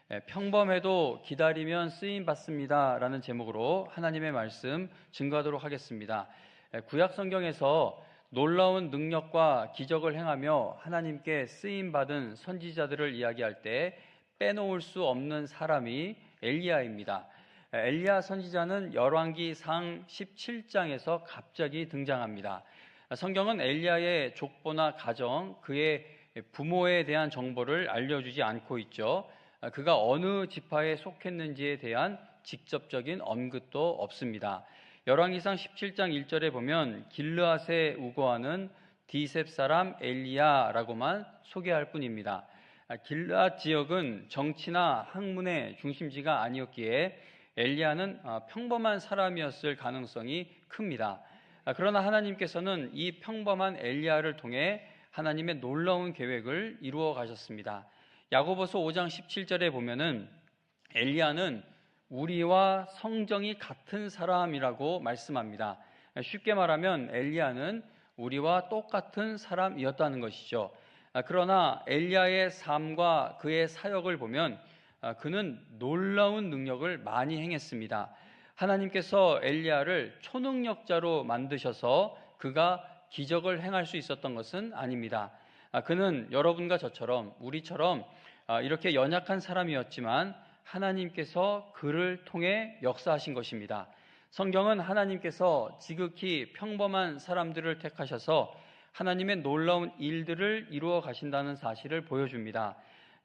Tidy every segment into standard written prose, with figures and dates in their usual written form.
평범해도 기다리면 쓰임 받습니다 라는 제목으로 하나님의 말씀 증거하도록 하겠습니다. 구약 성경에서 놀라운 능력과 기적을 행하며 하나님께 쓰임 받은 선지자들을 이야기할 때 빼놓을 수 없는 사람이 엘리야입니다. 엘리야 선지자는 열왕기상 17장에서 갑자기 등장합니다. 성경은 엘리야의 족보나 가정, 그의 부모에 대한 정보를 알려주지 않고 있죠. 그가 어느 지파에 속했는지에 대한 직접적인 언급도 없습니다. 열왕기상 17장 1절에 보면 길르앗에 우거하는 디셉 사람 엘리야라고만 소개할 뿐입니다. 길르앗 지역은 정치나 학문의 중심지가 아니었기에 엘리야는 평범한 사람이었을 가능성이 큽니다. 그러나 하나님께서는 이 평범한 엘리야를 통해 하나님의 놀라운 계획을 이루어 가셨습니다. 야고보서 5장 17절에 보면은 엘리야는 우리와 성정이 같은 사람이라고 말씀합니다. 쉽게 말하면 엘리야는 우리와 똑같은 사람이었다는 것이죠. 그러나 엘리야의 삶과 그의 사역을 보면 그는 놀라운 능력을 많이 행했습니다. 하나님께서 엘리야를 초능력자로 만드셔서 그가 기적을 행할 수 있었던 것은 아닙니다. 그는 여러분과 저처럼 우리처럼 이렇게 연약한 사람이었지만 하나님께서 그를 통해 역사하신 것입니다. 성경은 하나님께서 지극히 평범한 사람들을 택하셔서 하나님의 놀라운 일들을 이루어 가신다는 사실을 보여줍니다.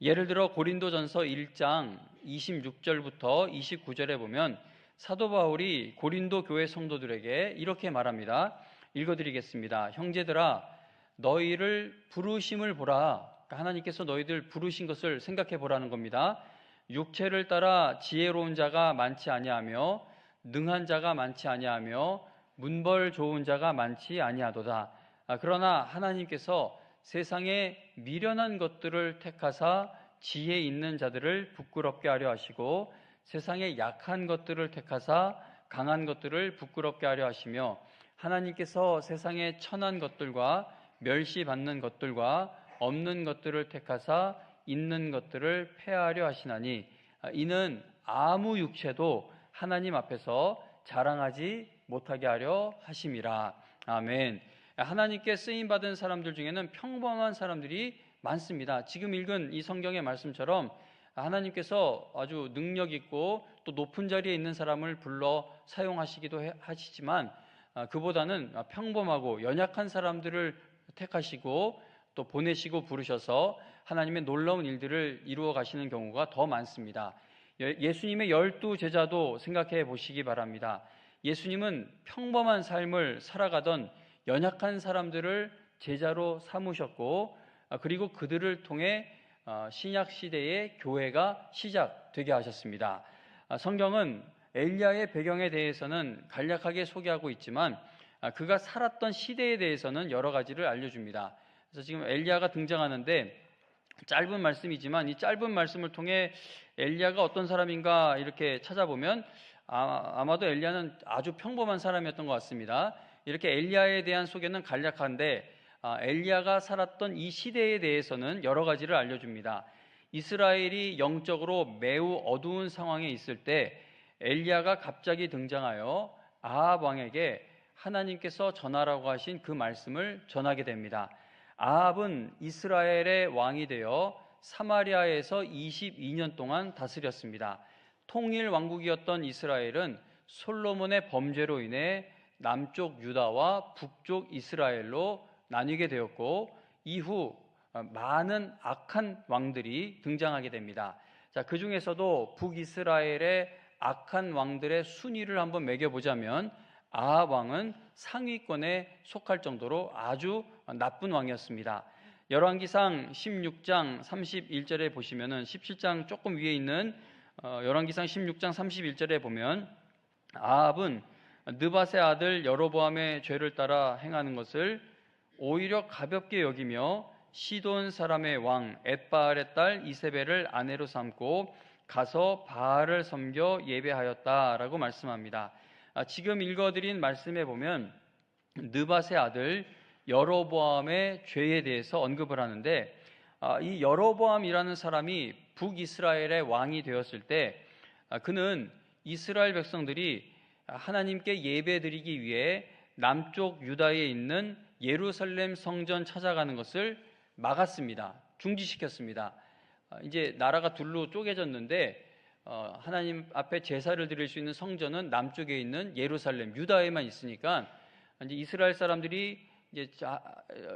예를 들어 고린도전서 1장 26절부터 29절에 보면 사도 바울이 고린도 교회 성도들에게 이렇게 말합니다. 읽어드리겠습니다. 형제들아, 너희를 부르심을 보라. 하나님께서 너희들 부르신 것을 생각해 보라는 겁니다. 육체를 따라 지혜로운 자가 많지 아니하며 능한 자가 많지 아니하며 문벌 좋은 자가 많지 아니하도다. 그러나 하나님께서 세상에 미련한 것들을 택하사 지혜 있는 자들을 부끄럽게 하려 하시고 세상에 약한 것들을 택하사 강한 것들을 부끄럽게 하려 하시며 하나님께서 세상에 천한 것들과 멸시받는 것들과 없는 것들을 택하사 있는 것들을 폐하려 하시나니 이는 아무 육체도 하나님 앞에서 자랑하지 못하게 하려 하심이라. 아멘. 하나님께 쓰임받은 사람들 중에는 평범한 사람들이 많습니다. 지금 읽은 이 성경의 말씀처럼 하나님께서 아주 능력 있고 또 높은 자리에 있는 사람을 불러 사용하시기도 하시지만 그보다는 평범하고 연약한 사람들을 택하시고 또 보내시고 부르셔서 하나님의 놀라운 일들을 이루어 가시는 경우가 더 많습니다. 예수님의 12제자도 생각해 보시기 바랍니다. 예수님은 평범한 삶을 살아가던 연약한 사람들을 제자로 삼으셨고 그리고 그들을 통해 신약 시대의 교회가 시작되게 하셨습니다. 성경은 엘리야의 배경에 대해서는 간략하게 소개하고 있지만 그가 살았던 시대에 대해서는 여러 가지를 알려줍니다. 그래서 지금 엘리야가 등장하는데 짧은 말씀이지만 이 짧은 말씀을 통해 엘리야가 어떤 사람인가 이렇게 찾아보면 아마도 엘리야는 아주 평범한 사람이었던 것 같습니다. 이렇게 엘리야에 대한 소개는 간략한데 엘리야가 살았던 이 시대에 대해서는 여러 가지를 알려줍니다. 이스라엘이 영적으로 매우 어두운 상황에 있을 때 엘리야가 갑자기 등장하여 아합 왕에게 하나님께서 전하라고 하신 그 말씀을 전하게 됩니다. 아합은 이스라엘의 왕이 되어 사마리아에서 22년 동안 다스렸습니다. 통일 왕국이었던 이스라엘은 솔로몬의 범죄로 인해 남쪽 유다와 북쪽 이스라엘로 나뉘게 되었고 이후 많은 악한 왕들이 등장하게 됩니다. 자, 그 중에서도 북이스라엘의 악한 왕들의 순위를 한번 매겨보자면 아합 왕은 상위권에 속할 정도로 아주 나쁜 왕이었습니다. 열왕기상 16장 31절에 보시면은 17장 조금 위에 있는 열왕기상 16장 31절에 보면 아합은 느밧의 아들 여로보암의 죄를 따라 행하는 것을 오히려 가볍게 여기며 시돈 사람의 왕 엣바알의 딸 이세벨을 아내로 삼고 가서 바알을 섬겨 예배하였다라고 말씀합니다. 지금 읽어드린 말씀에 보면 느밧의 아들 여로보암의 죄에 대해서 언급을 하는데 이 여로보암이라는 사람이 북이스라엘의 왕이 되었을 때 그는 이스라엘 백성들이 하나님께 예배드리기 위해 남쪽 유다에 있는 예루살렘 성전 찾아가는 것을 막았습니다. 중지시켰습니다. 이제 나라가 둘로 쪼개졌는데 하나님 앞에 제사를 드릴 수 있는 성전은 남쪽에 있는 예루살렘, 유다에만 있으니까 이제 이스라엘 사람들이 이제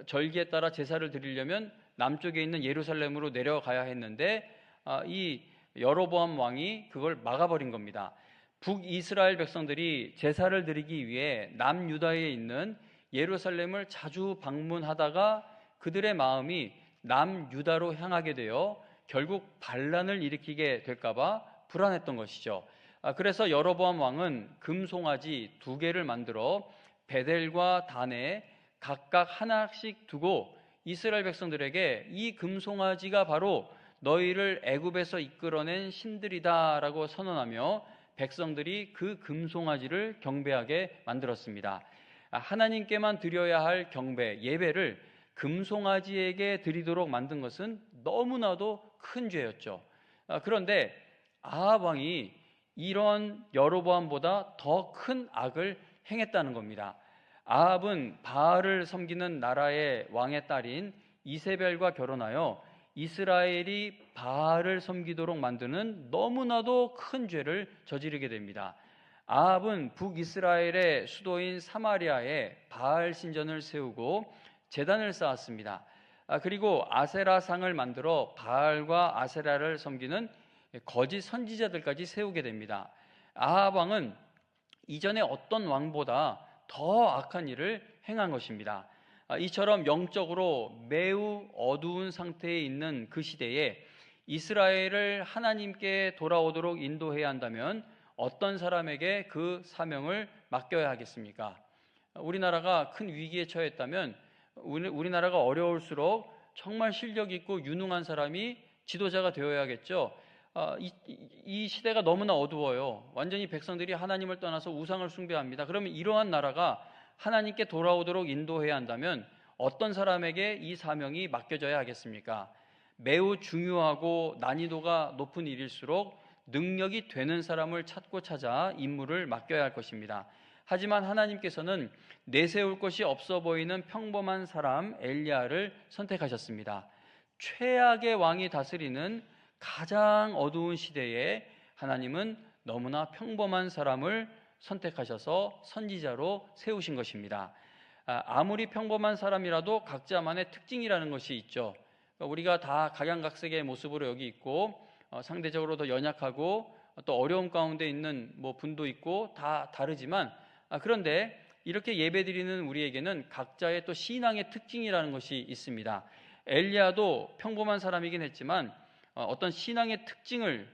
절기에 따라 제사를 드리려면 남쪽에 있는 예루살렘으로 내려가야 했는데 이 여로보암 왕이 그걸 막아버린 겁니다. 북이스라엘 백성들이 제사를 드리기 위해 남유다에 있는 예루살렘을 자주 방문하다가 그들의 마음이 남유다로 향하게 되어 결국 반란을 일으키게 될까봐 불안했던 것이죠. 그래서 여로보암 왕은 금송아지 2개를 만들어 베델과 단에 각각 하나씩 두고 이스라엘 백성들에게 이 금송아지가 바로 너희를 애굽에서 이끌어낸 신들이다라고 선언하며 백성들이 그 금송아지를 경배하게 만들었습니다. 하나님께만 드려야 할 경배, 예배를 금송아지에게 드리도록 만든 것은 너무나도 큰 죄였죠. 그런데 아합 왕이 이런 여로보암보다 더 큰 악을 행했다는 겁니다. 아합은 바알을 섬기는 나라의 왕의 딸인 이세벨과 결혼하여 이스라엘이 바알을 섬기도록 만드는 너무나도 큰 죄를 저지르게 됩니다. 아합은 북이스라엘의 수도인 사마리아에 바알 신전을 세우고 제단을 쌓았습니다. 그리고 아세라상을 만들어 바알과 아세라를 섬기는 거짓 선지자들까지 세우게 됩니다. 아합 왕은 이전에 어떤 왕보다 더 악한 일을 행한 것입니다. 이처럼 영적으로 매우 어두운 상태에 있는 그 시대에 이스라엘을 하나님께 돌아오도록 인도해야 한다면 어떤 사람에게 그 사명을 맡겨야 하겠습니까? 우리나라가 큰 위기에 처했다면 우리나라가 어려울수록 정말 실력 있고 유능한 사람이 지도자가 되어야겠죠. 이 시대가 너무나 어두워요. 완전히 백성들이 하나님을 떠나서 우상을 숭배합니다. 그러면 이러한 나라가 하나님께 돌아오도록 인도해야 한다면 어떤 사람에게 이 사명이 맡겨져야 하겠습니까? 매우 중요하고 난이도가 높은 일일수록 능력이 되는 사람을 찾고 찾아 임무를 맡겨야 할 것입니다. 하지만 하나님께서는 내세울 것이 없어 보이는 평범한 사람 엘리야를 선택하셨습니다. 최악의 왕이 다스리는 가장 어두운 시대에 하나님은 너무나 평범한 사람을 선택하셔서 선지자로 세우신 것입니다. 아무리 평범한 사람이라도 각자만의 특징이라는 것이 있죠. 우리가 다 각양각색의 모습으로 여기 있고 상대적으로 더 연약하고 또 어려움 가운데 있는 분도 있고 다 다르지만 그런데 이렇게 예배드리는 우리에게는 각자의 또 신앙의 특징이라는 것이 있습니다. 엘리야도 평범한 사람이긴 했지만 어떤 신앙의 특징을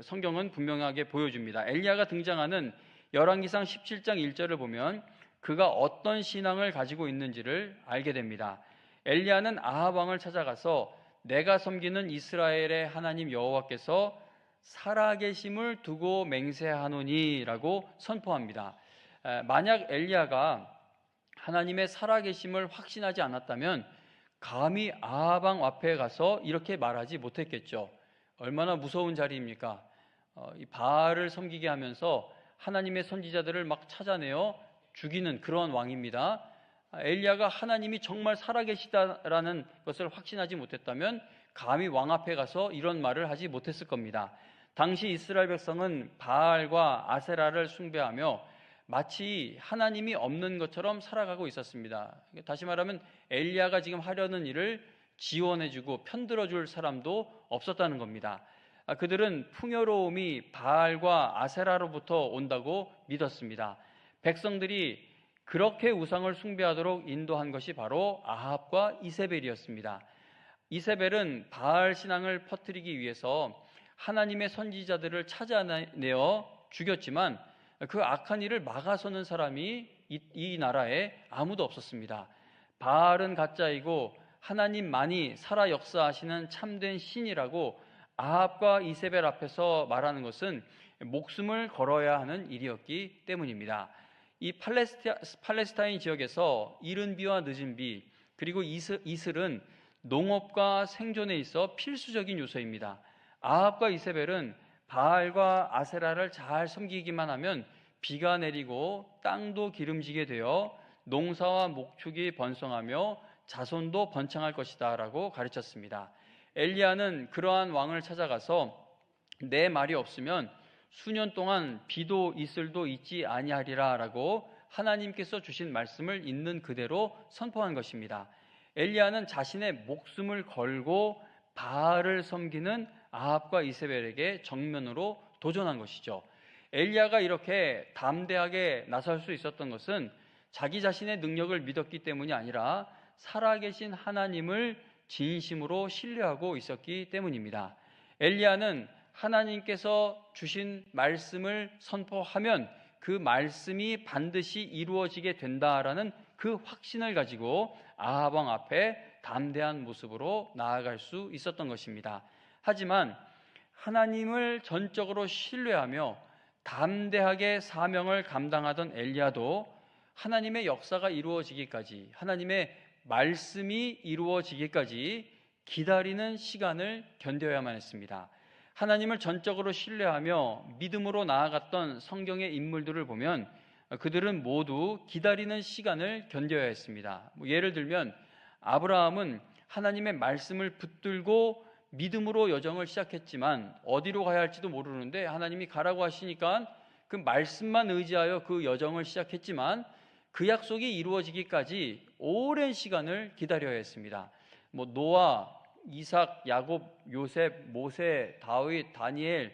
성경은 분명하게 보여줍니다. 엘리야가 등장하는 열왕기상 17장 1절을 보면 그가 어떤 신앙을 가지고 있는지를 알게 됩니다. 엘리야는 아합 왕을 찾아가서 내가 섬기는 이스라엘의 하나님 여호와께서 살아계심을 두고 맹세하노니라고 선포합니다. 만약 엘리야가 하나님의 살아계심을 확신하지 않았다면 감히 아합 왕 앞에 가서 이렇게 말하지 못했겠죠. 얼마나 무서운 자리입니까? 이 바알을 섬기게 하면서 하나님의 선지자들을 막 찾아내어 죽이는 그런 왕입니다. 엘리야가 하나님이 정말 살아계시다라는 것을 확신하지 못했다면 감히 왕 앞에 가서 이런 말을 하지 못했을 겁니다. 당시 이스라엘 백성은 바알과 아세라를 숭배하며 마치 하나님이 없는 것처럼 살아가고 있었습니다. 다시 말하면 엘리야가 지금 하려는 일을 지원해주고 편들어줄 사람도 없었다는 겁니다. 그들은 풍요로움이 바알과 아세라로부터 온다고 믿었습니다. 백성들이 그렇게 우상을 숭배하도록 인도한 것이 바로 아합과 이세벨이었습니다. 이세벨은 바알 신앙을 퍼뜨리기 위해서 하나님의 선지자들을 찾아내어 죽였지만 그 악한 일을 막아서는 사람이 이 나라에 아무도 없었습니다. 바알은 가짜이고 하나님만이 살아 역사하시는 참된 신이라고 아합과 이세벨 앞에서 말하는 것은 목숨을 걸어야 하는 일이었기 때문입니다. 이 팔레스타인 지역에서 이른 비와 늦은 비 그리고 이슬은 농업과 생존에 있어 필수적인 요소입니다. 아합과 이세벨은 바알과 아세라를 잘 섬기기만 하면 비가 내리고 땅도 기름지게 되어 농사와 목축이 번성하며 자손도 번창할 것이다 라고 가르쳤습니다. 엘리야는 그러한 왕을 찾아가서 내 말이 없으면 수년 동안 비도 이슬도 있지 아니하리라 라고 하나님께서 주신 말씀을 있는 그대로 선포한 것입니다. 엘리야는 자신의 목숨을 걸고 바알을 섬기는 아합과 이세벨에게 정면으로 도전한 것이죠. 엘리야가 이렇게 담대하게 나설 수 있었던 것은 자기 자신의 능력을 믿었기 때문이 아니라 살아계신 하나님을 진심으로 신뢰하고 있었기 때문입니다. 엘리야는 하나님께서 주신 말씀을 선포하면 그 말씀이 반드시 이루어지게 된다라는 그 확신을 가지고 아합 왕 앞에 담대한 모습으로 나아갈 수 있었던 것입니다. 하지만 하나님을 전적으로 신뢰하며 담대하게 사명을 감당하던 엘리야도 하나님의 역사가 이루어지기까지, 하나님의 말씀이 이루어지기까지 기다리는 시간을 견뎌야만 했습니다. 하나님을 전적으로 신뢰하며 믿음으로 나아갔던 성경의 인물들을 보면 그들은 모두 기다리는 시간을 견뎌야 했습니다. 예를 들면 아브라함은 하나님의 말씀을 붙들고 믿음으로 여정을 시작했지만 어디로 가야 할지도 모르는데 하나님이 가라고 하시니까 그 말씀만 의지하여 그 여정을 시작했지만 그 약속이 이루어지기까지 오랜 시간을 기다려야 했습니다. 노아, 이삭, 야곱, 요셉, 모세, 다윗, 다니엘,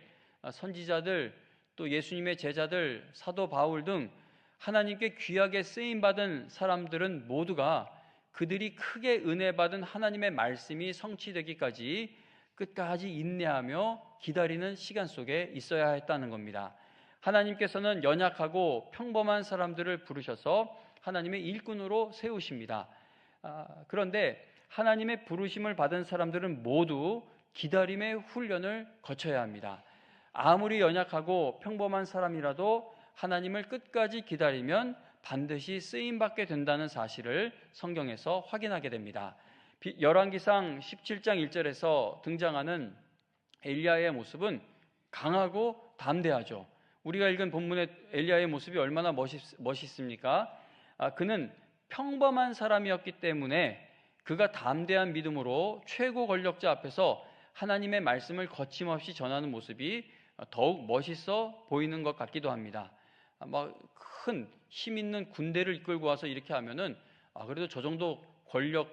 선지자들, 또 예수님의 제자들, 사도 바울 등 하나님께 귀하게 쓰임받은 사람들은 모두가 그들이 크게 은혜받은 하나님의 말씀이 성취되기까지 끝까지 인내하며 기다리는 시간 속에 있어야 했다는 겁니다. 하나님께서는 연약하고 평범한 사람들을 부르셔서 하나님의 일꾼으로 세우십니다. 그런데 하나님의 부르심을 받은 사람들은 모두 기다림의 훈련을 거쳐야 합니다. 아무리 연약하고 평범한 사람이라도 하나님을 끝까지 기다리면 반드시 쓰임받게 된다는 사실을 성경에서 확인하게 됩니다. 열왕기상 17장 1절에서 등장하는 엘리야의 모습은 강하고 담대하죠. 우리가 읽은 본문의 엘리야의 모습이 얼마나 멋있습니까? 그는 평범한 사람이었기 때문에 그가 담대한 믿음으로 최고 권력자 앞에서 하나님의 말씀을 거침없이 전하는 모습이 더욱 멋있어 보이는 것 같기도 합니다. 큰 힘 있는 군대를 이끌고 와서 이렇게 하면은 그래도 저 정도 권력,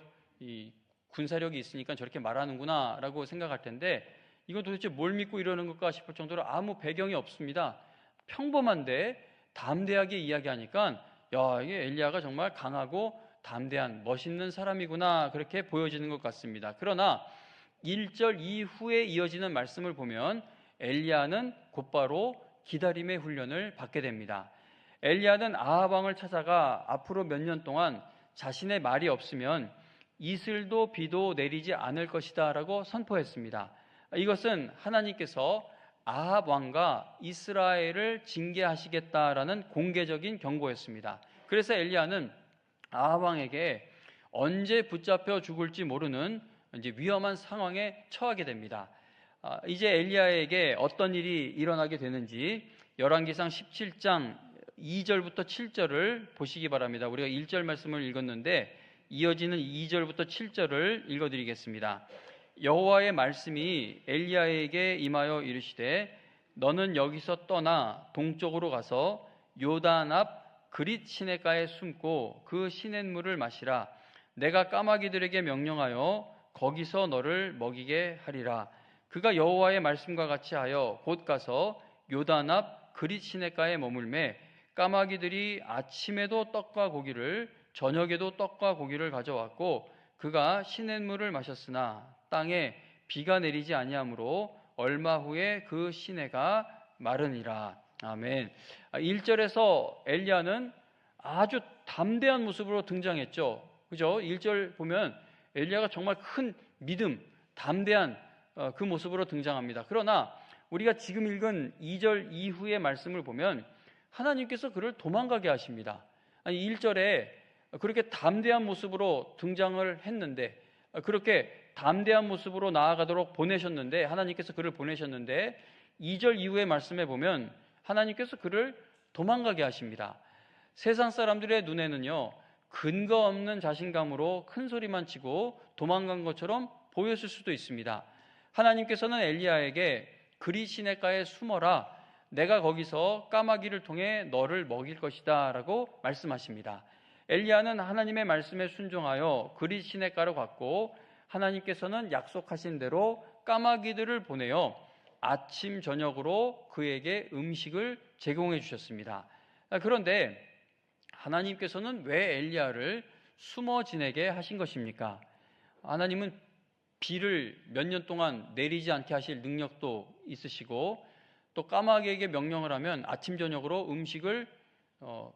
군사력이 있으니까 저렇게 말하는구나 라고 생각할 텐데 이건 도대체 뭘 믿고 이러는 걸까 싶을 정도로 아무 배경이 없습니다. 평범한데 담대하게 이야기하니까 이게 엘리야가 정말 강하고 담대한 멋있는 사람이구나 그렇게 보여지는 것 같습니다. 그러나 1절 이후에 이어지는 말씀을 보면 엘리야는 곧바로 기다림의 훈련을 받게 됩니다. 엘리야는 아합 왕을 찾아가 앞으로 몇 년 동안 자신의 말이 없으면 이슬도 비도 내리지 않을 것이다 라고 선포했습니다. 이것은 하나님께서 아합 왕과 이스라엘을 징계하시겠다라는 공개적인 경고였습니다. 그래서 엘리야는 아합 왕에게 언제 붙잡혀 죽을지 모르는 위험한 상황에 처하게 됩니다. 이제 엘리야에게 어떤 일이 일어나게 되는지 열왕기상 17장 2절부터 7절을 보시기 바랍니다. 우리가 1절 말씀을 읽었는데 이어지는 2절부터 7절을 읽어드리겠습니다. 여호와의 말씀이 엘리야에게 임하여 이르시되 너는 여기서 떠나 동쪽으로 가서 요단 앞 그릿 시냇가에 숨고 그 시냇물을 마시라. 내가 까마귀들에게 명령하여 거기서 너를 먹이게 하리라. 그가 여호와의 말씀과 같이 하여 곧 가서 요단 앞 그릿 시냇가에 머물매 까마귀들이 아침에도 떡과 고기를 저녁에도 떡과 고기를 가져왔고 그가 시냇물을 마셨으나 땅에 비가 내리지 아니하므로 얼마 후에 그 시내가 마르니라. 아멘. 1절에서 엘리야는 아주 담대한 모습으로 등장했죠. 그죠? 1절 보면 엘리야가 정말 큰 믿음, 담대한 그 모습으로 등장합니다. 그러나 우리가 지금 읽은 2절 이후의 말씀을 보면 하나님께서 그를 도망가게 하십니다. 1절에 그렇게 담대한 모습으로 등장을 했는데 그렇게 담대한 모습으로 나아가도록 보내셨는데, 하나님께서 그를 보내셨는데 2절 이후의 말씀에 보면 하나님께서 그를 도망가게 하십니다. 세상 사람들의 눈에는요, 근거 없는 자신감으로 큰 소리만 치고 도망간 것처럼 보였을 수도 있습니다. 하나님께서는 엘리야에게 그리 시냇가에 숨어라, 내가 거기서 까마귀를 통해 너를 먹일 것이다 라고 말씀하십니다. 엘리야는 하나님의 말씀에 순종하여 그리 시냇가로 갔고, 하나님께서는 약속하신 대로 까마귀들을 보내어 아침 저녁으로 그에게 음식을 제공해 주셨습니다. 그런데 하나님께서는 왜 엘리야를 숨어 지내게 하신 것입니까? 하나님은 비를 몇 년 동안 내리지 않게 하실 능력도 있으시고, 또 까마귀에게 명령을 하면 아침 저녁으로 음식을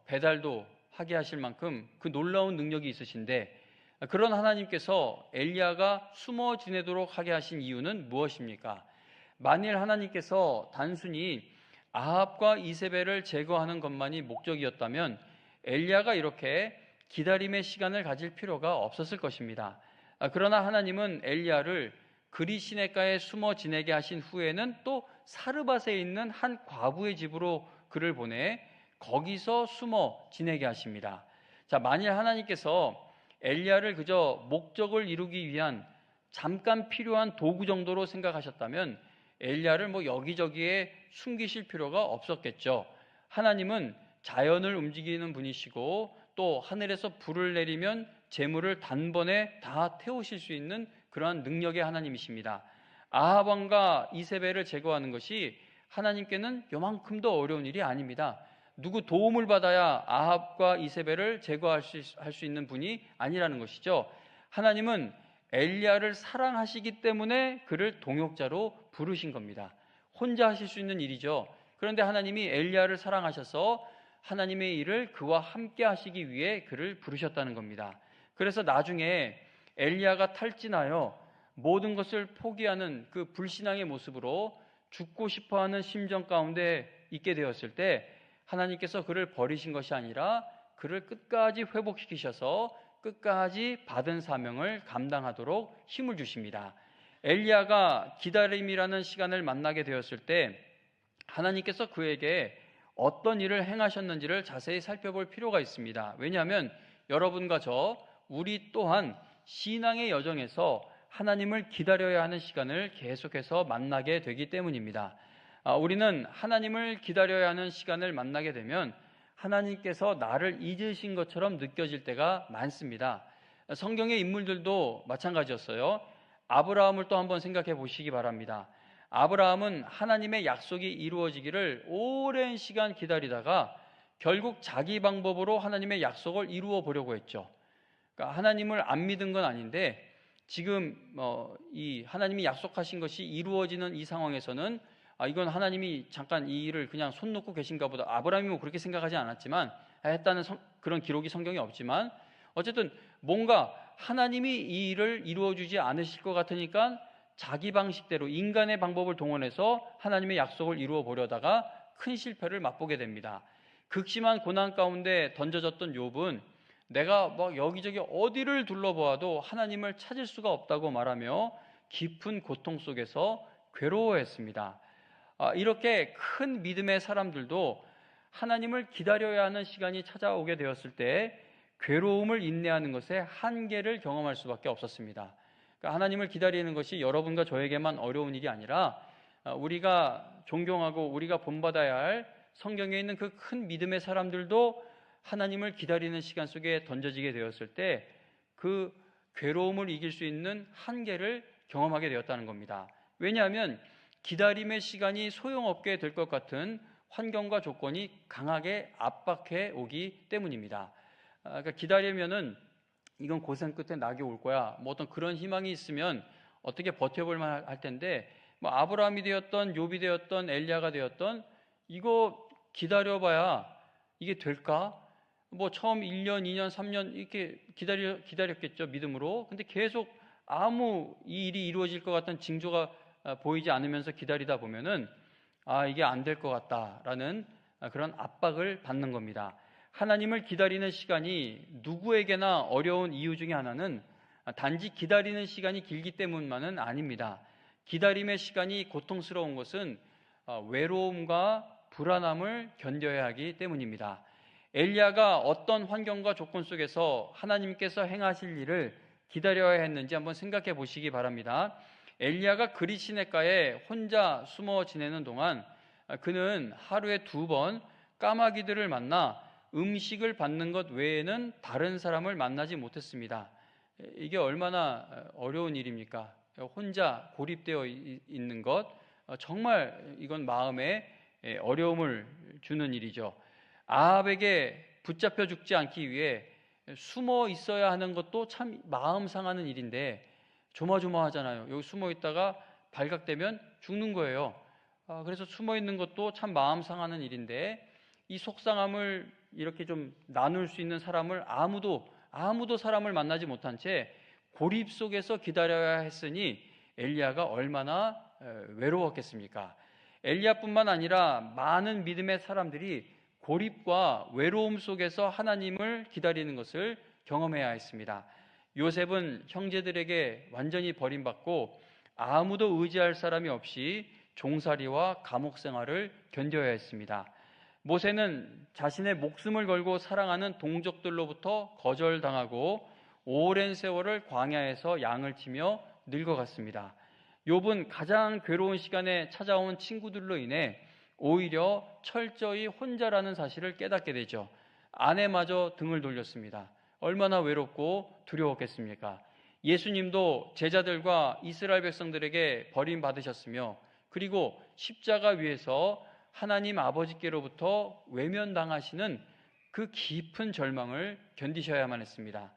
배달도 하게 하실 만큼 그 놀라운 능력이 있으신데, 그런 하나님께서 엘리야가 숨어 지내도록 하게 하신 이유는 무엇입니까? 만일 하나님께서 단순히 아합과 이세벨을 제거하는 것만이 목적이었다면 엘리야가 이렇게 기다림의 시간을 가질 필요가 없었을 것입니다. 그러나 하나님은 엘리야를 그리 시냇가에 숨어 지내게 하신 후에는 또 사르밧에 있는 한 과부의 집으로 그를 보내 거기서 숨어 지내게 하십니다. 자, 만일 하나님께서 엘리야를 그저 목적을 이루기 위한 잠깐 필요한 도구 정도로 생각하셨다면 엘리야를 여기저기에 숨기실 필요가 없었겠죠. 하나님은 자연을 움직이는 분이시고, 또 하늘에서 불을 내리면 재물을 단번에 다 태우실 수 있는 그러한 능력의 하나님이십니다. 아합 왕과 이세벨을 제거하는 것이 하나님께는 요만큼도 어려운 일이 아닙니다. 누구 도움을 받아야 아합과 이세벨을 제거할 수 있는 분이 아니라는 것이죠. 하나님은 엘리야를 사랑하시기 때문에 그를 동역자로 부르신 겁니다. 혼자 하실 수 있는 일이죠. 그런데 하나님이 엘리야를 사랑하셔서 하나님의 일을 그와 함께 하시기 위해 그를 부르셨다는 겁니다. 그래서 나중에 엘리야가 탈진하여 모든 것을 포기하는 그 불신앙의 모습으로 죽고 싶어하는 심정 가운데 있게 되었을 때 하나님께서 그를 버리신 것이 아니라 그를 끝까지 회복시키셔서 끝까지 받은 사명을 감당하도록 힘을 주십니다. 엘리야가 기다림이라는 시간을 만나게 되었을 때 하나님께서 그에게 어떤 일을 행하셨는지를 자세히 살펴볼 필요가 있습니다. 왜냐하면 여러분과 우리 또한 신앙의 여정에서 하나님을 기다려야 하는 시간을 계속해서 만나게 되기 때문입니다. 우리는 하나님을 기다려야 하는 시간을 만나게 되면 하나님께서 나를 잊으신 것처럼 느껴질 때가 많습니다. 성경의 인물들도 마찬가지였어요. 아브라함을 또 한번 생각해 보시기 바랍니다. 아브라함은 하나님의 약속이 이루어지기를 오랜 시간 기다리다가 결국 자기 방법으로 하나님의 약속을 이루어 보려고 했죠. 그러니까 하나님을 안 믿은 건 아닌데 지금 이 하나님이 약속하신 것이 이루어지는 이 상황에서는 이건 하나님이 잠깐 이 일을 그냥 손 놓고 계신가 보다. 아브라함이 그렇게 생각하지 않았지만 했다는 그런 기록이 성경에 없지만 어쨌든 뭔가 하나님이 이 일을 이루어주지 않으실 것 같으니까 자기 방식대로 인간의 방법을 동원해서 하나님의 약속을 이루어 보려다가 큰 실패를 맛보게 됩니다. 극심한 고난 가운데 던져졌던 욥은 내가 여기저기 어디를 둘러보아도 하나님을 찾을 수가 없다고 말하며 깊은 고통 속에서 괴로워했습니다. 이렇게 큰 믿음의 사람들도 하나님을 기다려야 하는 시간이 찾아오게 되었을 때 괴로움을 인내하는 것에 한계를 경험할 수밖에 없었습니다. 그러니까 하나님을 기다리는 것이 여러분과 저에게만 어려운 일이 아니라 우리가 존경하고 우리가 본받아야 할 성경에 있는 그 큰 믿음의 사람들도 하나님을 기다리는 시간 속에 던져지게 되었을 때 그 괴로움을 이길 수 있는 한계를 경험하게 되었다는 겁니다. 왜냐하면 기다림의 시간이 소용없게 될 것 같은 환경과 조건이 강하게 압박해 오기 때문입니다. 그러니까 기다리면은 이건 고생 끝에 낙이 올 거야. 어떤 그런 희망이 있으면 어떻게 버텨볼 만할 텐데 아브라함이 되었던 욥이 되었던 엘리야가 되었던 이거 기다려봐야 이게 될까? 처음 1년, 2년, 3년 이렇게 기다렸겠죠, 믿음으로. 근데 계속 아무 이 일이 이루어질 것 같은 징조가 보이지 않으면서 기다리다 보면은 이게 안 될 것 같다라는 그런 압박을 받는 겁니다. 하나님을 기다리는 시간이 누구에게나 어려운 이유 중에 하나는 단지 기다리는 시간이 길기 때문만은 아닙니다. 기다림의 시간이 고통스러운 것은 외로움과 불안함을 견뎌야 하기 때문입니다. 엘리야가 어떤 환경과 조건 속에서 하나님께서 행하실 일을 기다려야 했는지 한번 생각해 보시기 바랍니다. 엘리야가 그릿 시냇가에 혼자 숨어 지내는 동안 그는 하루에 2번 까마귀들을 만나 음식을 받는 것 외에는 다른 사람을 만나지 못했습니다. 이게 얼마나 어려운 일입니까? 혼자 고립되어 있는 것, 정말 이건 마음에 어려움을 주는 일이죠. 아합에게 붙잡혀 죽지 않기 위해 숨어 있어야 하는 것도 참 마음 상하는 일인데 조마조마하잖아요. 여기 숨어 있다가 발각되면 죽는 거예요. 그래서 숨어 있는 것도 참 마음 상하는 일인데 이 속상함을 이렇게 좀 나눌 수 있는 사람을 아무도 사람을 만나지 못한 채 고립 속에서 기다려야 했으니 엘리야가 얼마나 외로웠겠습니까? 엘리야뿐만 아니라 많은 믿음의 사람들이 고립과 외로움 속에서 하나님을 기다리는 것을 경험해야 했습니다. 요셉은 형제들에게 완전히 버림받고 아무도 의지할 사람이 없이 종살이와 감옥 생활을 견뎌야 했습니다. 모세는 자신의 목숨을 걸고 사랑하는 동족들로부터 거절당하고 오랜 세월을 광야에서 양을 치며 늙어갔습니다. 욥은 가장 괴로운 시간에 찾아온 친구들로 인해 오히려 철저히 혼자라는 사실을 깨닫게 되죠. 아내마저 등을 돌렸습니다. 얼마나 외롭고 두려웠겠습니까? 예수님도 제자들과 이스라엘 백성들에게 버림받으셨으며 그리고 십자가 위에서 하나님 아버지께로부터 외면당하시는 그 깊은 절망을 견디셔야만 했습니다.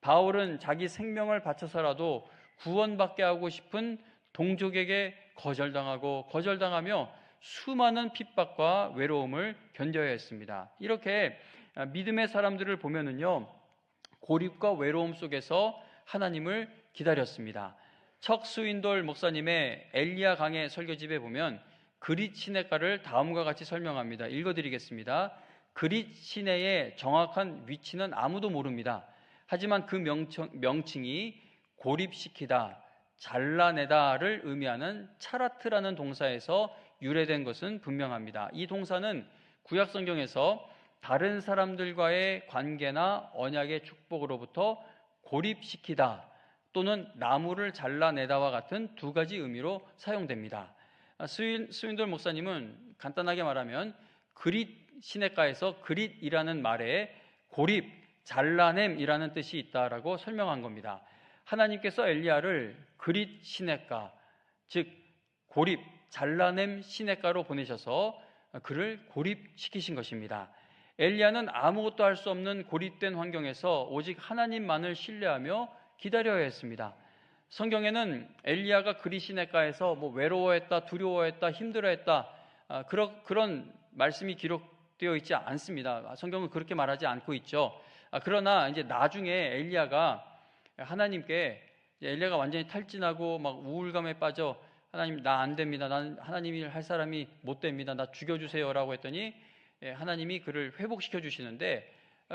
바울은 자기 생명을 바쳐서라도 구원받게 하고 싶은 동족에게 거절당하며 수많은 핍박과 외로움을 견뎌야 했습니다. 이렇게 믿음의 사람들을 보면은요, 고립과 외로움 속에서 하나님을 기다렸습니다. 척 스윈돌 목사님의 엘리야 강해 설교집에 보면 그릿 시냇가를 다음과 같이 설명합니다. 읽어드리겠습니다. 그릿 시내의 정확한 위치는 아무도 모릅니다. 하지만 그 명칭이 고립시키다, 잘라내다를 의미하는 차라트라는 동사에서 유래된 것은 분명합니다. 이 동사는 구약 성경에서 다른 사람들과의 관계나 언약의 축복으로부터 고립시키다 또는 나무를 잘라내다와 같은 2가지 의미로 사용됩니다. 스윈돌 목사님은 간단하게 말하면 그릿 시냇가에서 그릿이라는 말에 고립, 잘라냄이라는 뜻이 있다라고 설명한 겁니다. 하나님께서 엘리야를 그릿 시냇가, 즉 고립, 잘라냄 시냇가로 보내셔서 그를 고립시키신 것입니다. 엘리야는 아무것도 할 수 없는 고립된 환경에서 오직 하나님만을 신뢰하며 기다려야 했습니다. 성경에는 엘리야가 그릿 시냇가에서 외로워했다, 두려워했다, 힘들어했다 그런 말씀이 기록되어 있지 않습니다. 성경은 그렇게 말하지 않고 있죠. 그러나 이제 나중에 엘리야가 하나님께 엘리야가 완전히 탈진하고 막 우울감에 빠져 하나님 나 안 됩니다. 난 하나님이 할 사람이 못 됩니다. 나 죽여주세요라고 했더니 하나님이 그를 회복시켜 주시는데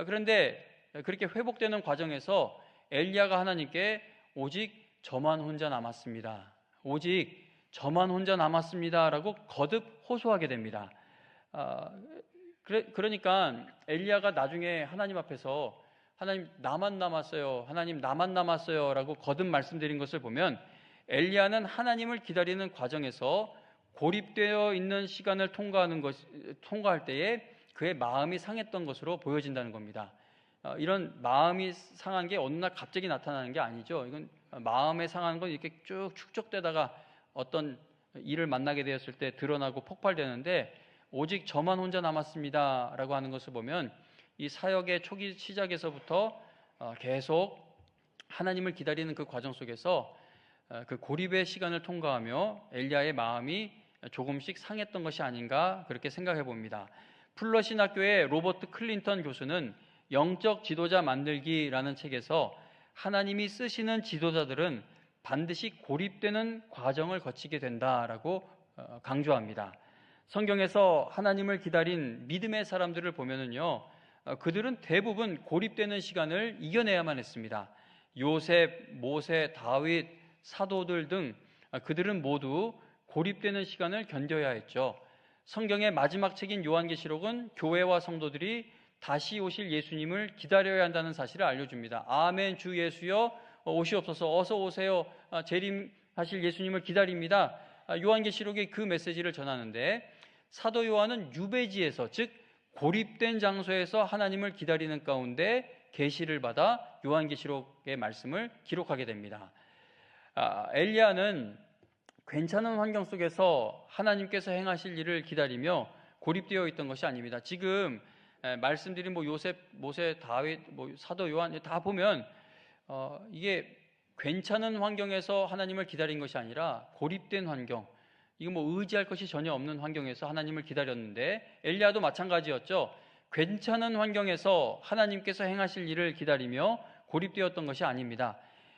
그런데 그렇게 회복되는 과정에서 엘리야가 하나님께 오직 저만 혼자 남았습니다. 오직 저만 혼자 남았습니다라고 거듭 호소하게 됩니다. 그러니까 엘리야가 나중에 하나님 앞에서 하나님 나만 남았어요. 하나님 나만 남았어요. 라고 거듭 말씀드린 것을 보면 엘리야는 하나님을 기다리는 과정에서 고립되어 있는 시간을 통과할 때에 그의 마음이 상했던 것으로 보여진다는 겁니다. 이런 마음이 상한 게 어느 날 갑자기 나타나는 게 아니죠. 이건 마음에 상한 건 이렇게 쭉 축적되다가 어떤 일을 만나게 되었을 때 드러나고 폭발되는데 오직 저만 혼자 남았습니다 라고 하는 것을 보면 이 사역의 초기 시작에서부터 계속 하나님을 기다리는 그 과정 속에서 그 고립의 시간을 통과하며 엘리야의 마음이 조금씩 상했던 것이 아닌가 그렇게 생각해 봅니다. 풀러 신학교의 로버트 클린턴 교수는 영적 지도자 만들기라는 책에서 하나님이 쓰시는 지도자들은 반드시 고립되는 과정을 거치게 된다라고 강조합니다. 성경에서 하나님을 기다린 믿음의 사람들을 보면은요, 그들은 대부분 고립되는 시간을 이겨내야만 했습니다. 요셉, 모세, 다윗, 사도들 등 그들은 모두 고립되는 시간을 견뎌야 했죠. 성경의 마지막 책인 요한계시록은 교회와 성도들이 다시 오실 예수님을 기다려야 한다는 사실을 알려줍니다. 아멘, 주 예수여 오시옵소서, 어서 오세요, 재림하실 예수님을 기다립니다. 요한계시록의 그 메시지를 전하는데, 사도 요한은 유배지에서, 즉 고립된 장소에서 하나님을 기다리는 가운데 계시를 받아 요한계시록의 말씀을 기록하게 됩니다. 엘리야는 괜찮은 환경 속에서 하나님께서 행하실 일을 기다리며 고립되어 있던 것이 아닙니다. 지금 말씀드린 요셉, 모세, 다윗, 사도 요한 다 보면 이게 괜찮은 환경에서 하나님을 기다린 것이 아니라 고립된 환경, 이거 의지할 것이 전혀 없는 환경에서 하나님을 기다렸는데, 엘리야도 마찬가지였죠. 괜찮은 환경에서 하나님께서 행하실 일을 기다리며 고립되었던 것이 아닙니다.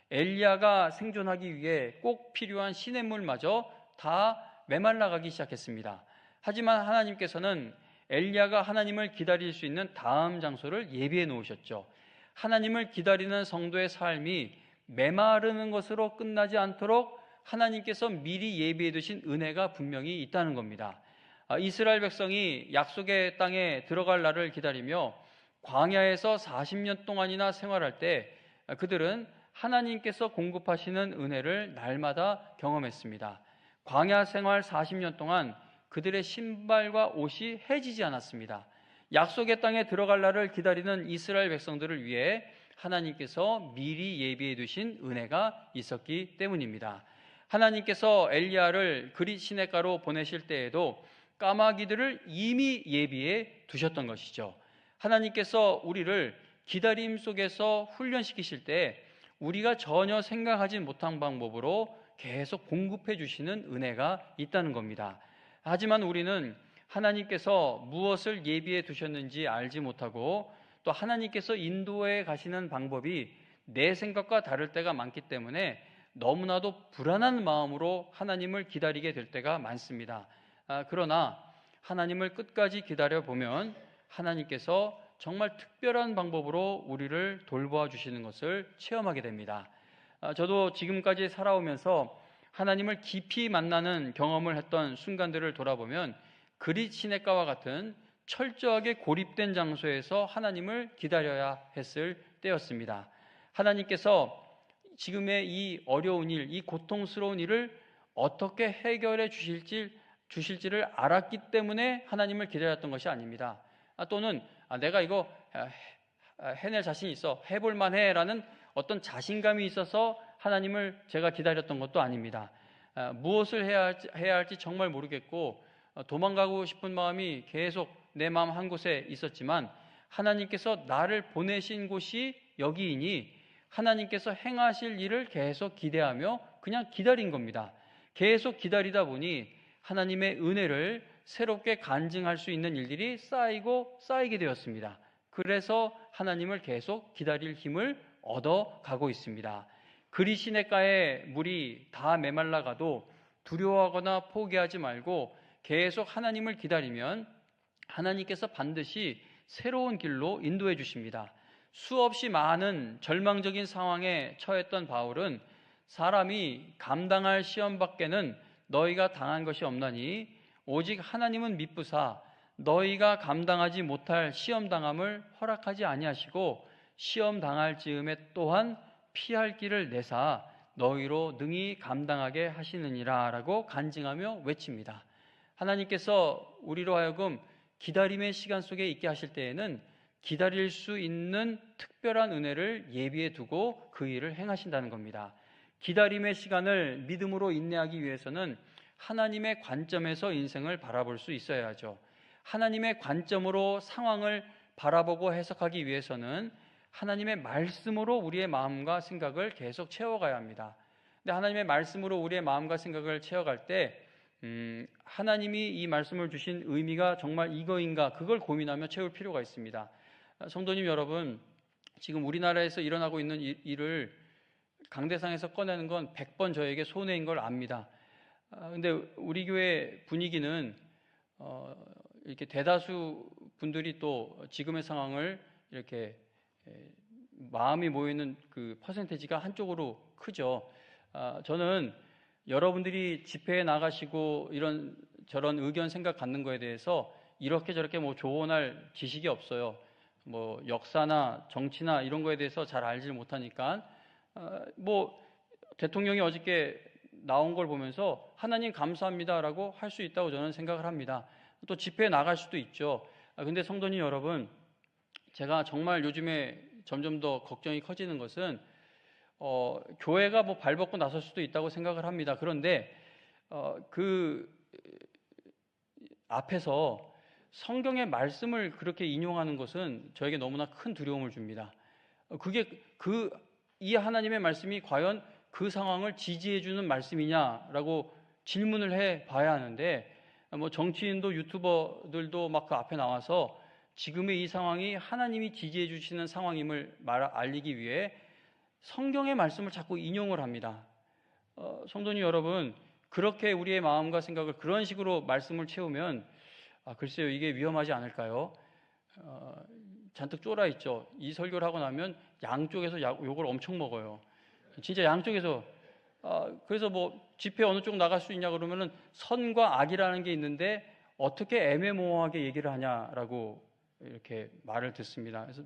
엘리야가 생존하기 위해 꼭 필요한 시냇물마저 다 메말라가기 시작했습니다. 하지만 하나님께서는 엘리야가 하나님을 기다릴 수 있는 다음 장소를 예비해 놓으셨죠. 하나님을 기다리는 성도의 삶이 메마르는 것으로 끝나지 않도록 하나님께서 미리 예비해 두신 은혜가 분명히 있다는 겁니다. 이스라엘 백성이 약속의 땅에 들어갈 날을 기다리며 광야에서 40년 동안이나 생활할 때 그들은 하나님께서 공급하시는 은혜를 날마다 경험했습니다. 광야 생활 40년 동안 그들의 신발과 옷이 해지지 않았습니다. 약속의 땅에 들어갈 날을 기다리는 이스라엘 백성들을 위해 하나님께서 미리 예비해 두신 은혜가 있었기 때문입니다. 하나님께서 엘리야를 그릿 시냇가로 보내실 때에도 까마귀들을 이미 예비해 두셨던 것이죠. 하나님께서 우리를 기다림 속에서 훈련시키실 때 우리가 전혀 생각하지 못한 방법으로 계속 공급해 주시는 은혜가 있다는 겁니다. 하지만 우리는 하나님께서 무엇을 예비해 두셨는지 알지 못하고, 또 하나님께서 인도해 가시는 방법이 내 생각과 다를 때가 많기 때문에 너무나도 불안한 마음으로 하나님을 기다리게 될 때가 많습니다. 그러나 하나님을 끝까지 기다려보면 하나님께서 정말 특별한 방법으로 우리를 돌보아 주시는 것을 체험하게 됩니다. 저도 지금까지 살아오면서 하나님을 깊이 만나는 경험을 했던 순간들을 돌아보면 그릿 시냇가와 같은 철저하게 고립된 장소에서 하나님을 기다려야 했을 때였습니다. 하나님께서 지금의 이 어려운 일, 이 고통스러운 일을 어떻게 해결해 주실지를 알았기 때문에 하나님을 기다렸던 것이 아닙니다. 또는 내가 이거 해낼 자신이 있어, 해볼 만해 라는 어떤 자신감이 있어서 하나님을 제가 기다렸던 것도 아닙니다. 무엇을 해야 할지 정말 모르겠고 도망가고 싶은 마음이 계속 내 마음 한 곳에 있었지만 하나님께서 나를 보내신 곳이 여기이니 하나님께서 행하실 일을 계속 기대하며 그냥 기다린 겁니다. 계속 기다리다 보니 하나님의 은혜를 새롭게 간증할 수 있는 일들이 쌓이게 되었습니다. 그래서 하나님을 계속 기다릴 힘을 얻어가고 있습니다. 그릿 시냇가의 물이 다 메말라가도 두려워하거나 포기하지 말고 계속 하나님을 기다리면 하나님께서 반드시 새로운 길로 인도해 주십니다. 수없이 많은 절망적인 상황에 처했던 바울은 사람이 감당할 시험 밖에는 너희가 당한 것이 없나니 오직 하나님은 미쁘사 너희가 감당하지 못할 시험 당함을 허락하지 아니하시고 시험 당할 즈음에 또한 피할 길을 내사 너희로 능히 감당하게 하시느니라 라고 간증하며 외칩니다. 하나님께서 우리로 하여금 기다림의 시간 속에 있게 하실 때에는 기다릴 수 있는 특별한 은혜를 예비해 두고 그 일을 행하신다는 겁니다. 기다림의 시간을 믿음으로 인내하기 위해서는 하나님의 관점에서 인생을 바라볼 수 있어야 하죠. 하나님의 관점으로 상황을 바라보고 해석하기 위해서는 하나님의 말씀으로 우리의 마음과 생각을 계속 채워가야 합니다. 근데 하나님의 말씀으로 우리의 마음과 생각을 채워갈 때 하나님이 이 말씀을 주신 의미가 정말 이거인가, 그걸 고민하며 채울 필요가 있습니다. 성도님 여러분, 지금 우리나라에서 일어나고 있는 일을 강대상에서 꺼내는 건 100번 저에게 손해인 걸 압니다. 근데 우리 교회 분위기는 이렇게 대다수 분들이 또 지금의 상황을 이렇게 마음이 모이는 그 퍼센테이지가 한쪽으로 크죠. 저는 여러분들이 집회에 나가시고 이런 저런 의견 생각 갖는 거에 대해서 이렇게 저렇게 뭐 조언할 지식이 없어요. 뭐 역사나 정치나 이런 거에 대해서 잘 알지 못하니까 뭐 대통령이 어저께 나온 걸 보면서 하나님 감사합니다라고 할 수 있다고 저는 생각을 합니다. 또 집회에 나갈 수도 있죠. 근데 성도님 여러분, 제가 정말 요즘에 점점 더 걱정이 커지는 것은 교회가 뭐 발벗고 나설 수도 있다고 생각을 합니다. 그런데 그 앞에서 성경의 말씀을 그렇게 인용하는 것은 저에게 너무나 큰 두려움을 줍니다. 그게 이 하나님의 말씀이 과연 그 상황을 지지해주는 말씀이냐라고 질문을 해 봐야 하는데, 뭐 정치인도 유튜버들도 막 그 앞에 나와서 지금의 이 상황이 하나님이 지지해 주시는 상황임을 알리기 위해 성경의 말씀을 자꾸 인용을 합니다. 성도님 여러분, 그렇게 우리의 마음과 생각을 그런 식으로 말씀을 채우면 글쎄요, 이게 위험하지 않을까요? 잔뜩 쫄아 있죠. 이 설교를 하고 나면 양쪽에서 욕을 엄청 먹어요. 진짜 양쪽에서. 그래서 뭐 집회 어느 쪽 나갈 수 있냐 그러면은 선과 악이라는 게 있는데 어떻게 애매모호하게 얘기를 하냐라고 이렇게 말을 듣습니다. 그래서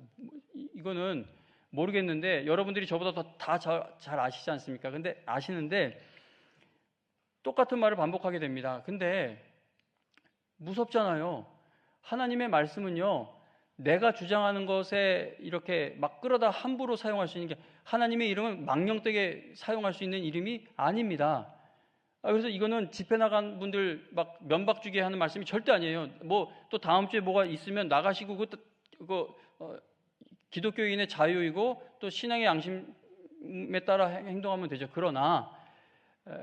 이거는 모르겠는데 여러분들이 저보다 다 잘 아시지 않습니까? 근데 아시는데 똑같은 말을 반복하게 됩니다. 근데 무섭잖아요. 하나님의 말씀은요, 내가 주장하는 것에 이렇게 막 끌어다 함부로 사용할 수 있는 게, 하나님의 이름은 망령되게 사용할 수 있는 이름이 아닙니다. 그래서 이거는 집회 나간 분들 막 면박 주게 하는 말씀이 절대 아니에요. 뭐 또 다음 주에 뭐가 있으면 나가시고 그거 기독교인의 자유이고 또 신앙의 양심에 따라 행동하면 되죠. 그러나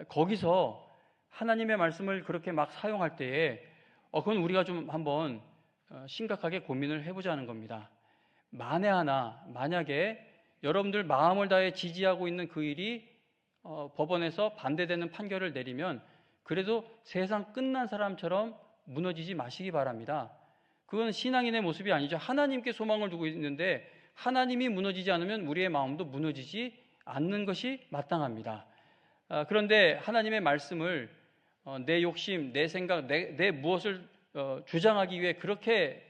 거기서 하나님의 말씀을 그렇게 막 사용할 때에 그건 우리가 좀 한번 심각하게 고민을 해보자는 겁니다. 만약에 여러분들 마음을 다해 지지하고 있는 그 일이 법원에서 반대되는 판결을 내리면 그래도 세상 끝난 사람처럼 무너지지 마시기 바랍니다. 그건 신앙인의 모습이 아니죠. 하나님께 소망을 두고 있는데 하나님이 무너지지 않으면 우리의 마음도 무너지지 않는 것이 마땅합니다. 그런데 하나님의 말씀을 내 욕심, 내 생각, 내 무엇을 주장하기 위해 그렇게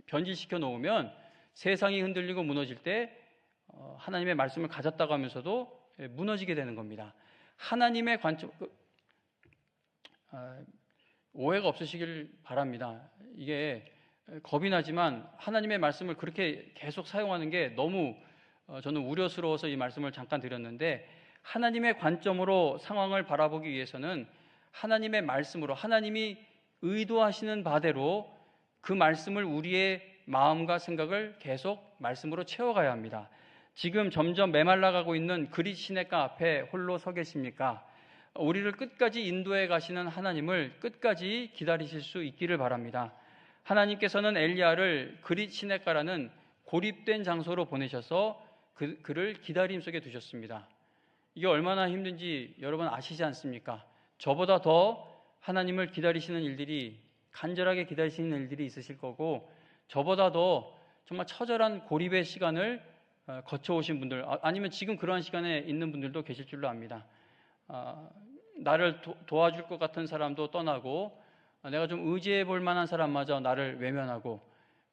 변질시켜 놓으면 세상이 흔들리고 무너질 때 하나님의 말씀을 가졌다고 하면서도 무너지게 되는 겁니다. 하나님의 관점, 오해가 없으시길 바랍니다. 이게 겁이 나지만 하나님의 말씀을 그렇게 계속 사용하는 게 너무 저는 우려스러워서 이 말씀을 잠깐 드렸는데, 하나님의 관점으로 상황을 바라보기 위해서는 하나님의 말씀으로, 하나님이 의도하시는 바대로 그 말씀을 우리의 마음과 생각을 계속 말씀으로 채워가야 합니다. 지금 점점 메말라가고 있는 그릿 시냇가 앞에 홀로 서 계십니까? 우리를 끝까지 인도해 가시는 하나님을 끝까지 기다리실 수 있기를 바랍니다. 하나님께서는 엘리야를 그릿 시냇가라는 고립된 장소로 보내셔서 그를 기다림 속에 두셨습니다. 이게 얼마나 힘든지 여러분 아시지 않습니까? 저보다 더 하나님을 기다리시는 일들이, 간절하게 기다리시는 일들이 있으실 거고, 저보다 더 정말 처절한 고립의 시간을 거쳐오신 분들, 아니면 지금 그러한 시간에 있는 분들도 계실 줄로 압니다. 나를 도와줄 것 같은 사람도 떠나고, 내가 좀 의지해 볼 만한 사람마저 나를 외면하고,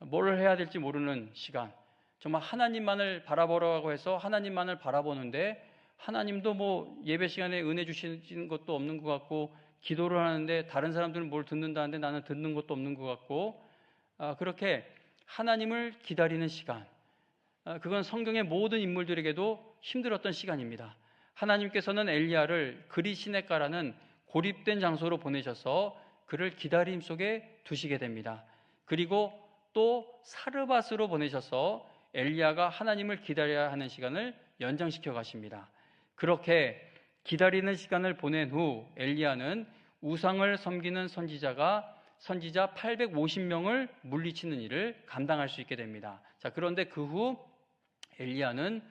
뭘 해야 될지 모르는 시간, 정말 하나님만을 바라보라고 해서 하나님만을 바라보는데 하나님도 뭐 예배 시간에 은혜 주시는 것도 없는 것 같고, 기도를 하는데 다른 사람들은 뭘 듣는다는데 나는 듣는 것도 없는 것 같고, 그렇게 하나님을 기다리는 시간, 그건 성경의 모든 인물들에게도 힘들었던 시간입니다. 하나님께서는 엘리야를 그릿 시냇가라는 고립된 장소로 보내셔서 그를 기다림 속에 두시게 됩니다. 그리고 또 사르밧으로 보내셔서 엘리야가 하나님을 기다려야 하는 시간을 연장시켜 가십니다. 그렇게 기다리는 시간을 보낸 후 엘리야는 우상을 섬기는 선지자 850명을 물리치는 일을 감당할 수 있게 됩니다. 자, 그런데 그 후 엘리야는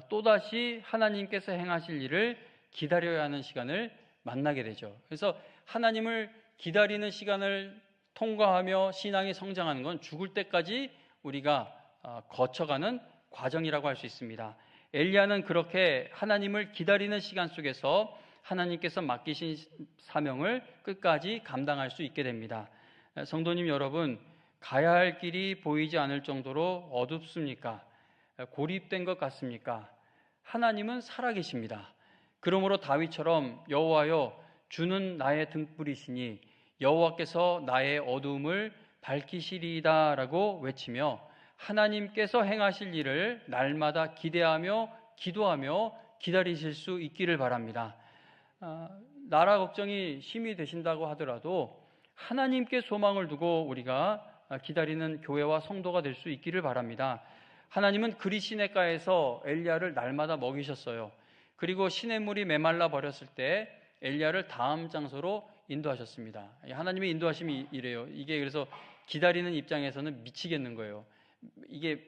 또다시 하나님께서 행하실 일을 기다려야 하는 시간을 만나게 되죠. 그래서 하나님을 기다리는 시간을 통과하며 신앙이 성장하는 건 죽을 때까지 우리가 거쳐가는 과정이라고 할 수 있습니다. 엘리야는 그렇게 하나님을 기다리는 시간 속에서 하나님께서 맡기신 사명을 끝까지 감당할 수 있게 됩니다. 성도님 여러분, 가야 할 길이 보이지 않을 정도로 어둡습니까? 고립된 것 같습니까? 하나님은 살아계십니다. 그러므로 다윗처럼 여호와여 주는 나의 등불이시니 여호와께서 나의 어두움을 밝히시리이다라고 외치며 하나님께서 행하실 일을 날마다 기대하며 기도하며 기다리실 수 있기를 바랍니다. 나라 걱정이 심히 되신다고 하더라도 하나님께 소망을 두고 우리가 기다리는 교회와 성도가 될 수 있기를 바랍니다. 하나님은 그리 시냇가에서 엘리야를 날마다 먹이셨어요. 그리고 시냇물이 메말라 버렸을 때 엘리야를 다음 장소로 인도하셨습니다. 하나님의 인도하심이 이래요. 이게 그래서 기다리는 입장에서는 미치겠는 거예요. 이게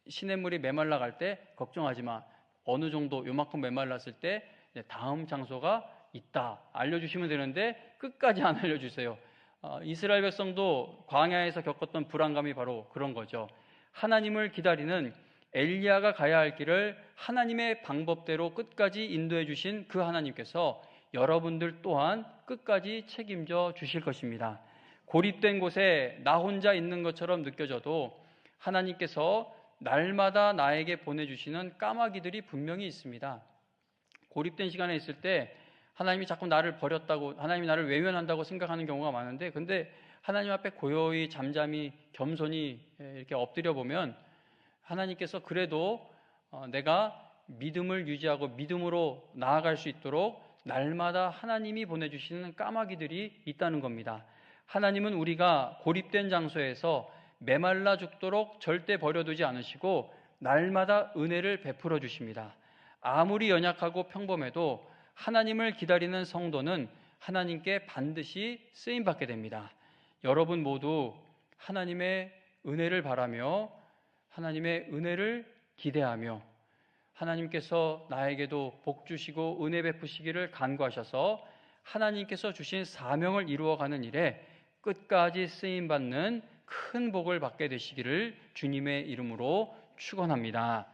시냇물이 메말라 갈 때 걱정하지 마. 어느 정도 요만큼 메말랐을 때 다음 장소가 있다 알려주시면 되는데 끝까지 안 알려주세요. 이스라엘 백성도 광야에서 겪었던 불안감이 바로 그런 거죠. 하나님을 기다리는 엘리야가 가야 할 길을 하나님의 방법대로 끝까지 인도해 주신 그 하나님께서 여러분들 또한 끝까지 책임져 주실 것입니다. 고립된 곳에 나 혼자 있는 것처럼 느껴져도 하나님께서 날마다 나에게 보내주시는 까마귀들이 분명히 있습니다. 고립된 시간에 있을 때 하나님이 자꾸 나를 버렸다고, 하나님이 나를 외면한다고 생각하는 경우가 많은데, 근데 하나님 앞에 고요히 잠잠히 겸손히 이렇게 엎드려 보면 하나님께서 그래도 내가 믿음을 유지하고 믿음으로 나아갈 수 있도록 날마다 하나님이 보내주시는 까마귀들이 있다는 겁니다. 하나님은 우리가 고립된 장소에서 메말라 죽도록 절대 버려두지 않으시고 날마다 은혜를 베풀어 주십니다. 아무리 연약하고 평범해도 하나님을 기다리는 성도는 하나님께 반드시 쓰임받게 됩니다. 여러분 모두 하나님의 은혜를 바라며 하나님의 은혜를 기대하며 하나님께서 나에게도 복 주시고 은혜 베푸시기를 간구하셔서 하나님께서 주신 사명을 이루어가는 일에 끝까지 쓰임받는 큰 복을 받게 되시기를 주님의 이름으로 축원합니다.